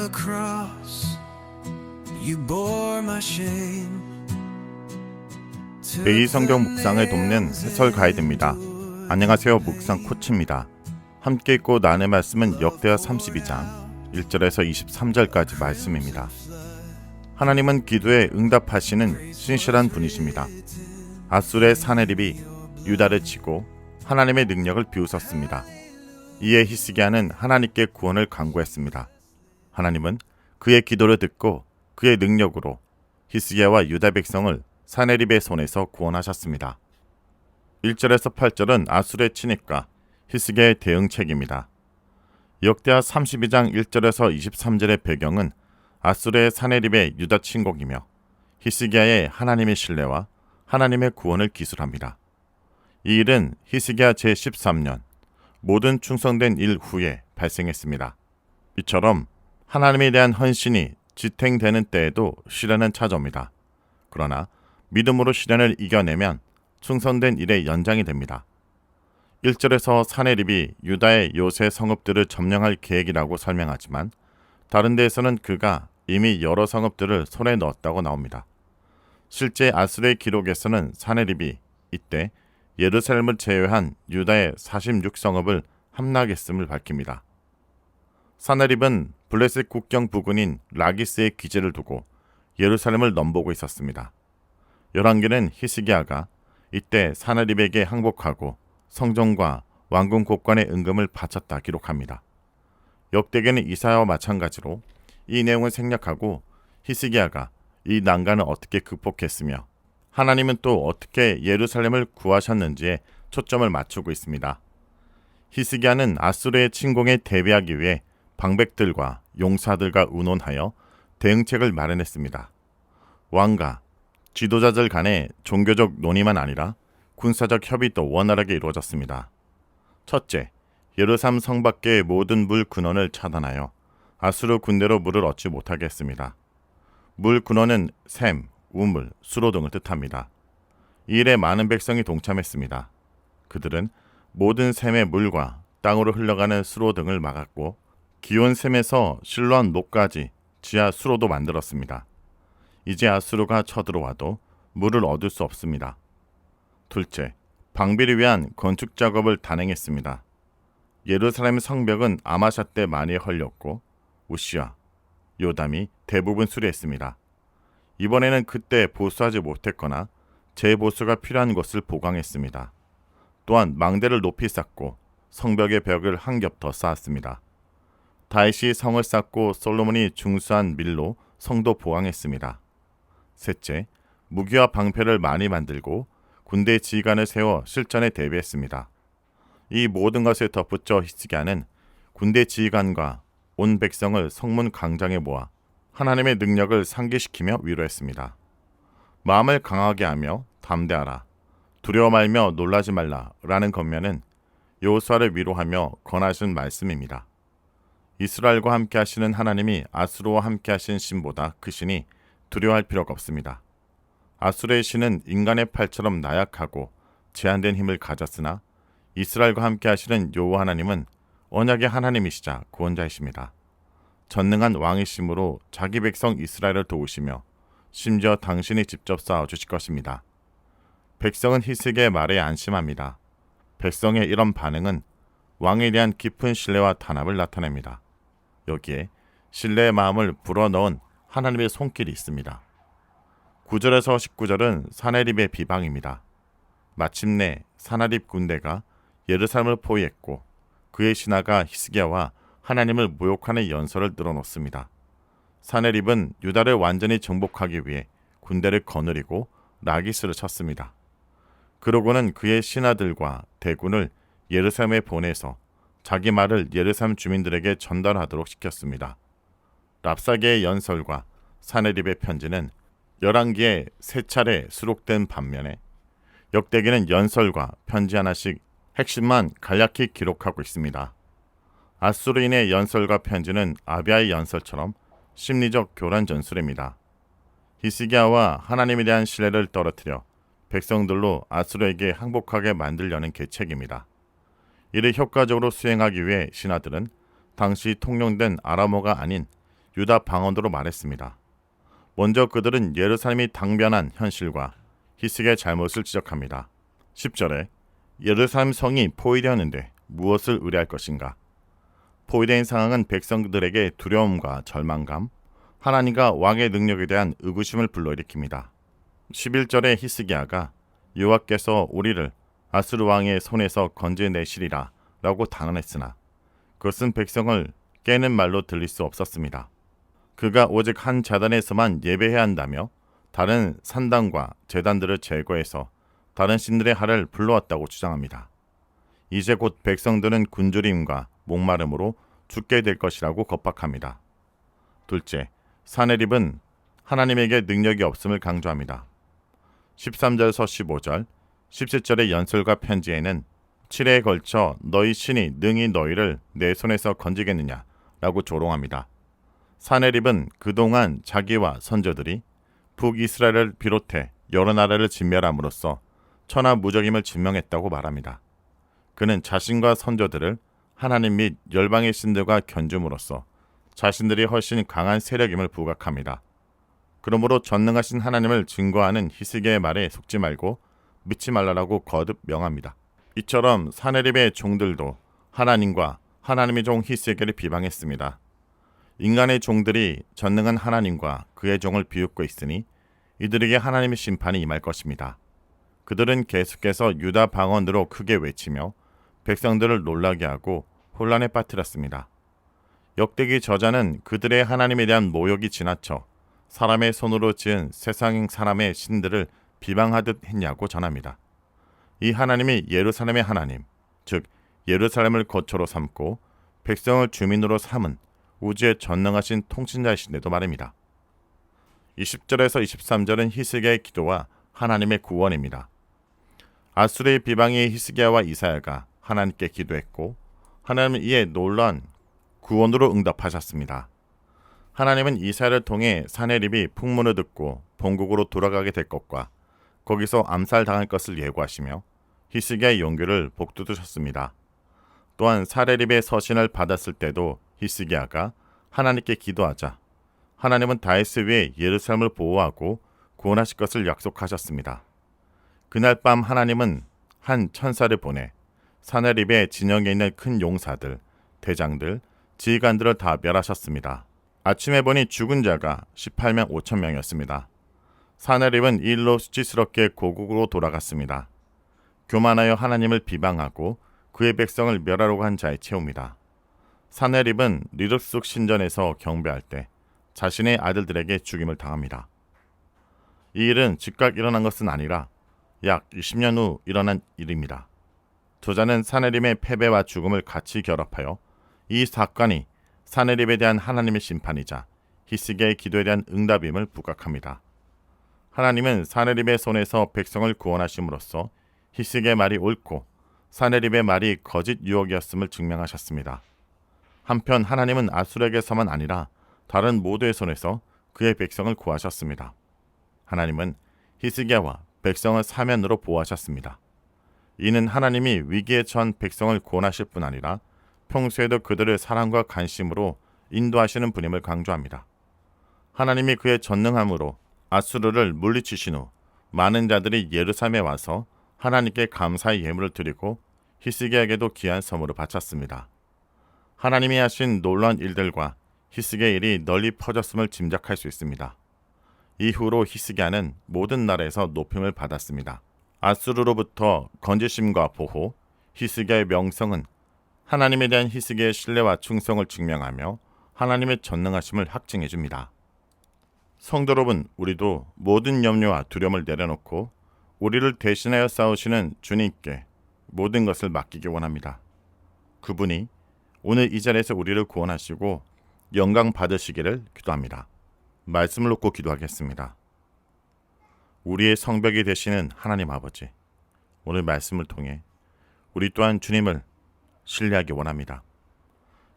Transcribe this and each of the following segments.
the cross, you bore my shame. 매일 성경 묵상을 돕는 해설 가이드입니다. 안녕하세요. 묵상 코치입니다. 함께 읽고 나눌 말씀은 역대하 32장 1절에서 23절까지 말씀입니다. 하나님은 기도에 응답하시는 신실한 분이십니다. 아술의 사네립이 유다를 치고 하나님의 능력을 비웃었습니다. 이에 히스기야는 하나님께 구원을 간구했습니다. 하나님은 그의 기도를 듣고 그의 능력으로 히스기야와 유다 백성을 사네립의 손에서 구원하셨습니다. 1절에서 8절은 아술의 침입과 히스기야의 대응책입니다. 역대하 32장 1절에서 23절의 배경은 아술의 사네립의 유다 침공이며 히스기야의 하나님의 신뢰와 하나님의 구원을 기술합니다. 이 일은 히스기야 제13년 모든 충성된 일 후에 발생했습니다. 이처럼 하나님에 대한 헌신이 지탱되는 때에도 시련은 찾아옵니다. 그러나 믿음으로 시련을 이겨내면 충성된 일의 연장이 됩니다. 1절에서 사네립이 유다의 요새 성읍들을 점령할 계획이라고 설명하지만 다른 데에서는 그가 이미 여러 성읍들을 손에 넣었다고 나옵니다. 실제 아술의 기록에서는 사네립이 이때 예루살렘을 제외한 유다의 46성읍을 함락했음을 밝힙니다. 사네립은 블레셋 국경 부근인 라기스의 기지를 두고 예루살렘을 넘보고 있었습니다. 열왕기는 히스기야가 이때 사네립에게 항복하고 성전과 왕궁 곳간의 은금을 바쳤다 기록합니다. 역대기는 이사야와 마찬가지로 이 내용을 생략하고 히스기야가 이 난간을 어떻게 극복했으며 하나님은 또 어떻게 예루살렘을 구하셨는지에 초점을 맞추고 있습니다. 히스기야는 아수르의 침공에 대비하기 위해 방백들과 용사들과 의논하여 대응책을 마련했습니다. 왕과 지도자들 간의 종교적 논의만 아니라 군사적 협의도 원활하게 이루어졌습니다. 첫째, 예루살렘 성 밖의 모든 물 근원을 차단하여 아수르 군대로 물을 얻지 못하게 했습니다. 물 근원은 샘, 우물, 수로 등을 뜻합니다. 이 일에 많은 백성이 동참했습니다. 그들은 모든 샘의 물과 땅으로 흘러가는 수로 등을 막았고 기온 샘에서 실로암 노까지 지하 수로도 만들었습니다. 이제 아수르가 쳐들어와도 물을 얻을 수 없습니다. 둘째, 방비를 위한 건축 작업을 단행했습니다. 예루살렘 성벽은 아마샤 때 많이 헐렸고 우시야, 요담이 대부분 수리했습니다. 이번에는 그때 보수하지 못했거나 재보수가 필요한 것을 보강했습니다. 또한 망대를 높이 쌓고 성벽의 벽을 한 겹 더 쌓았습니다. 다윗이 성을 쌓고 솔로몬이 중수한 밀로 성도 보강했습니다. 셋째, 무기와 방패를 많이 만들고 군대 지휘관을 세워 실전에 대비했습니다. 이 모든 것에 덧붙여 히스기야는 군대 지휘관과 온 백성을 성문 광장에 모아 하나님의 능력을 상기시키며 위로했습니다. 마음을 강하게 하며 담대하라, 두려워 말며 놀라지 말라 라는 권면은 여호수아를 위로하며 권하신 말씀입니다. 이스라엘과 함께 하시는 하나님이 아수르와 함께 하신 신보다 크시니 두려워할 필요가 없습니다. 아수르의 신은 인간의 팔처럼 나약하고 제한된 힘을 가졌으나 이스라엘과 함께 하시는 여호와 하나님은 언약의 하나님이시자 구원자이십니다. 전능한 왕이심으로 자기 백성 이스라엘을 도우시며 심지어 당신이 직접 싸워주실 것입니다. 백성은 히스기야의 말에 안심합니다. 백성의 이런 반응은 왕에 대한 깊은 신뢰와 단합을 나타냅니다. 여기에 신뢰의 마음을 불어넣은 하나님의 손길이 있습니다. 9절에서 19절은 사네립의 비방입니다. 마침내 사네립 군대가 예루살렘을 포위했고 그의 신하가 히스기야와 하나님을 모욕하는 연설을 늘어놓습니다. 사네립은 유다를 완전히 정복하기 위해 군대를 거느리고 라기스를 쳤습니다. 그러고는 그의 신하들과 대군을 예루살렘에 보내서 자기 말을 예루살렘 주민들에게 전달하도록 시켰습니다. 랍사게의 연설과 사네립의 편지는 열왕기에 세 차례 수록된 반면에 역대기는 연설과 편지 하나씩 핵심만 간략히 기록하고 있습니다. 아수르인의 연설과 편지는 아비야의 연설처럼 심리적 교란 전술입니다. 히스기야와 하나님에 대한 신뢰를 떨어뜨려 백성들로 아수르에게 항복하게 만들려는 계책입니다. 이를 효과적으로 수행하기 위해 신하들은 당시 통용된 아람어가 아닌 유다 방언으로 말했습니다. 먼저 그들은 예루살렘이 당면한 현실과 히스기야의 잘못을 지적합니다. 10절에 예루살렘 성이 포위되었는데 무엇을 의뢰할 것인가? 포위된 상황은 백성들에게 두려움과 절망감, 하나님과 왕의 능력에 대한 의구심을 불러일으킵니다. 11절에 히스기야가 여호와께서 우리를 아수르 왕의 손에서 건져내시리라 라고 단언했으나 그것은 백성을 깨는 말로 들릴 수 없었습니다. 그가 오직 한 제단에서만 예배해야 한다며 다른 산당과 제단들을 제거해서 다른 신들의 할을 불러왔다고 주장합니다. 이제 곧 백성들은 굶주림과 목마름으로 죽게 될 것이라고 겁박합니다. 둘째, 사네립은 하나님에게 능력이 없음을 강조합니다. 13절에서 15절, 17절의 연설과 편지에는 7회에 걸쳐 너희 신이 능히 너희를 내 손에서 건지겠느냐 라고 조롱합니다. 사네립은 그동안 자기와 선조들이 북이스라엘을 비롯해 여러 나라를 진멸함으로써 천하무적임을 증명했다고 말합니다. 그는 자신과 선조들을 하나님 및 열방의 신들과 견줌으로써 자신들이 훨씬 강한 세력임을 부각합니다. 그러므로 전능하신 하나님을 증거하는 히스기야의 말에 속지 말고 믿지 말라라고 거듭 명합니다. 이처럼 사네립의 종들도 하나님과 하나님의 종 히스기야를 비방했습니다. 인간의 종들이 전능한 하나님과 그의 종을 비웃고 있으니 이들에게 하나님의 심판이 임할 것입니다. 그들은 계속해서 유다 방언으로 크게 외치며 백성들을 놀라게 하고 혼란에 빠뜨렸습니다. 역대기 저자는 그들의 하나님에 대한 모욕이 지나쳐 사람의 손으로 지은 세상 사람의 신들을 비방하듯 했냐고 전합니다. 이 하나님이 예루살렘의 하나님, 즉 예루살렘을 거처로 삼고 백성을 주민으로 삼은 우주의 전능하신 통치자이신데도 말입니다. 20절에서 23절은 히스기야의 기도와 하나님의 구원입니다. 아수르의 비방의 히스기야와 이사야가 하나님께 기도했고 하나님은 이에 놀라운 구원으로 응답하셨습니다. 하나님은 이사야를 통해 사네립이 풍문을 듣고 본국으로 돌아가게 될 것과 거기서 암살당할 것을 예고하시며 히스기야의 용기를 복돋우셨습니다. 또한 사네립의 서신을 받았을 때도 히스기야가 하나님께 기도하자 하나님은 다윗을 위해 예루살렘을 보호하고 구원하실 것을 약속하셨습니다. 그날 밤 하나님은 한 천사를 보내 사네립의 진영에 있는 큰 용사들, 대장들, 지휘관들을 다 멸하셨습니다. 아침에 보니 죽은 자가 18만 5천 명이었습니다. 사네립은 이 일로 수치스럽게 고국으로 돌아갔습니다. 교만하여 하나님을 비방하고 그의 백성을 멸하려고 한 자의 채웁니다. 사네립은 리르숙 신전에서 경배할 때 자신의 아들들에게 죽임을 당합니다. 이 일은 즉각 일어난 것은 아니라 약 20년 후 일어난 일입니다. 저자는 사네립의 패배와 죽음을 같이 결합하여 이 사건이 사네립에 대한 하나님의 심판이자 히스기야의 기도에 대한 응답임을 부각합니다. 하나님은 사네립의 손에서 백성을 구원하심으로써 히스기야의 말이 옳고 사네립의 말이 거짓 유혹이었음을 증명하셨습니다. 한편 하나님은 아수르에게서만 아니라 다른 모두의 손에서 그의 백성을 구하셨습니다. 하나님은 히스기야와 백성을 사면으로 보호하셨습니다. 이는 하나님이 위기에 처한 백성을 구원하실 뿐 아니라 평소에도 그들을 사랑과 관심으로 인도하시는 분임을 강조합니다. 하나님이 그의 전능함으로 아수르를 물리치신 후 많은 자들이 예루살렘에 와서 하나님께 감사의 예물을 드리고 히스기야에게도 귀한 선물을 바쳤습니다. 하나님이 하신 놀라운 일들과 히스기야의 일이 널리 퍼졌음을 짐작할 수 있습니다. 이후로 히스기야는 모든 나라에서 높임을 받았습니다. 아수르로부터 건지심과 보호, 히스기야의 명성은 하나님에 대한 히스기야의 신뢰와 충성을 증명하며 하나님의 전능하심을 확증해 줍니다. 성도 여러분, 우리도 모든 염려와 두려움을 내려놓고 우리를 대신하여 싸우시는 주님께 모든 것을 맡기기 원합니다. 그분이 오늘 이 자리에서 우리를 구원하시고 영광 받으시기를 기도합니다. 말씀을 놓고 기도하겠습니다. 우리의 성벽이 되시는 하나님 아버지, 오늘 말씀을 통해 우리 또한 주님을 신뢰하기 원합니다.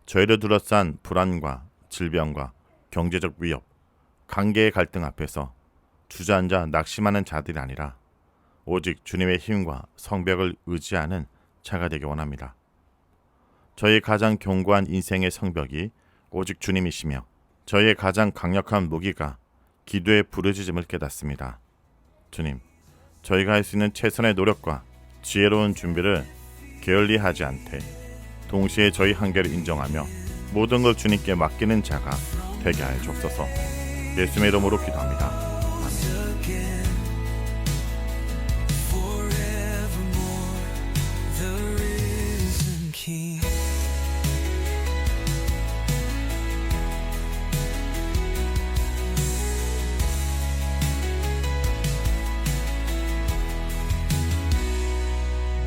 저희를 둘러싼 불안과 질병과 경제적 위협, 관계의 갈등 앞에서 주저앉아 낙심하는 자들이 아니라 오직 주님의 힘과 성벽을 의지하는 자가 되기 원합니다. 저희 가장 견고한 인생의 성벽이 오직 주님이시며 저희의 가장 강력한 무기가 기도의 부르짖음을 깨닫습니다. 주님, 저희가 할 수 있는 최선의 노력과 지혜로운 준비를 게을리하지 않되 동시에 저희 한계를 인정하며 모든 걸 주님께 맡기는 자가 되게 하여 주옵소서. 예수님의 이름으로 기도합니다. again, forevermore, the risen King.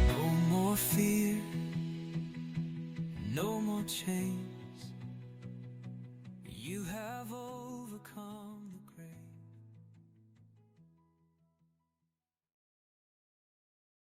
No more fear, no more change.